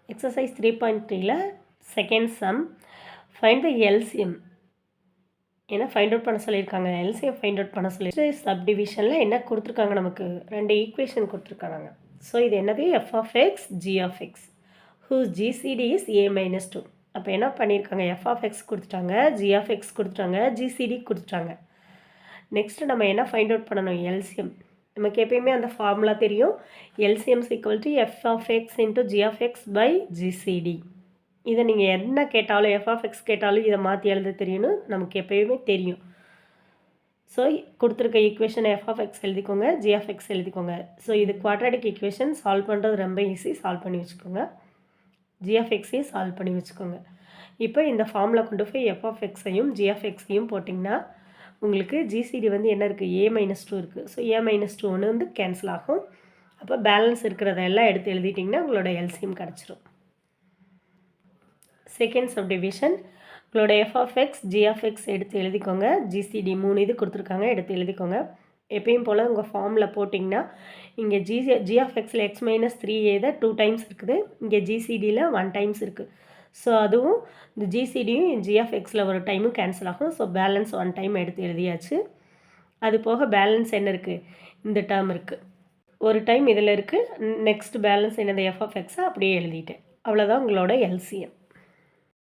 Exercise 3.3ல second sum find the LCM ஏன்னா find out பண்ண சொல்லியிருக்காங்க. எல்சிஎம் ஃபைண்ட் அவுட் பண்ண சொல்லி சப்டிவிஷனில் என்ன கொடுத்துருக்காங்க, நமக்கு 2 ஈக்குவேஷன் கொடுத்துருக்காங்க. ஸோ இது என்னது, f of x g of x whose GCD is a - 2. அப்போ என்ன பண்ணியிருக்காங்க, எஃப் ஆஃப் எக்ஸ் கொடுத்துட்டாங்க, ஜி ஆஃப் எக்ஸ் கொடுத்துட்டாங்க, ஜிசிடி கொடுத்துட்டாங்க. நெக்ஸ்ட்டு நம்ம என்ன ஃபைண்ட் அவுட் பண்ணணும், எல்சிஎம். நமக்கு எப்பயுமே அந்த ஃபார்முலா தெரியும், LCM equal to f of x into g of x by GCD. இதை நீங்கள் என்ன கேட்டாலும், எஃப் ஆஃப் எக்ஸ் கேட்டாலும் இதை மாற்றி எழுத தெரியும்னு நமக்கு எப்பயுமே தெரியும். ஸோ கொடுத்துருக்க ஈக்குவேஷன் எஃப் ஆஃப் எக்ஸ் எழுதிக்கோங்க, ஜி ஆஃப் எக்ஸ் எழுதிக்கோங்க. ஸோ இது குவாட்ராட்டிக் ஈக்குவேஷன் சால்வ் பண்ணுறது ரொம்ப ஈஸி. சால்வ் பண்ணி வச்சுக்கோங்க. ஜி ஆஃப் எக்ஸையும் சால்வ் பண்ணி வச்சுக்கோங்க. இப்போ இந்த ஃபார்மில் கொண்டு போய் எஃப் ஆஃப் எக்ஸையும் ஜி ஆஃப் எக்ஸையும் போட்டிங்கன்னா உங்களுக்கு ஜிசிடி வந்து என்ன இருக்குது, a - 2 இருக்குது. ஸோ a - 2 ஒன்று வந்து கேன்சல் ஆகும். அப்போ பேலன்ஸ் இருக்கிறதெல்லாம் எடுத்து எழுதிட்டிங்கன்னா உங்களோட எல்சிஎம் கிடச்சிரும். செகண்ட் சப்டிவிஷன் உங்களோட f of x g of x எடுத்து எழுதிக்கோங்க. ஜிசிடி 3 இது கொடுத்துருக்காங்க, எடுத்து எழுதிக்கோங்க. எப்பயும் போல் உங்கள் ஃபார்மில் போட்டிங்கன்னா இங்கே ஜி ஆஃப் எக்ஸில் எக்ஸ் - 3a தான் 2 டைம்ஸ் இருக்குது, இங்கே ஜிசிடியில் 1 டைம்ஸ் இருக்குது. ஸோ அதுவும் இந்த ஜிசிடியும் ஜி ஆஃப் எக்ஸில் ஒரு டைமும் கேன்சல் ஆகும். ஸோ பேலன்ஸ் 1 டைம் எடுத்து எழுதியாச்சு. அது போக பேலன்ஸ் என்ன இருக்குது, இந்த டேர்ம் இருக்குது, ஒரு டைம் இதில் இருக்குது. நெக்ஸ்ட் பேலன்ஸ் என்னது, எஃப் ஆஃப் எக்ஸை அப்படியே எழுதிட்டேன். அவ்வளோதான் உங்களோட எல்சிஎம்.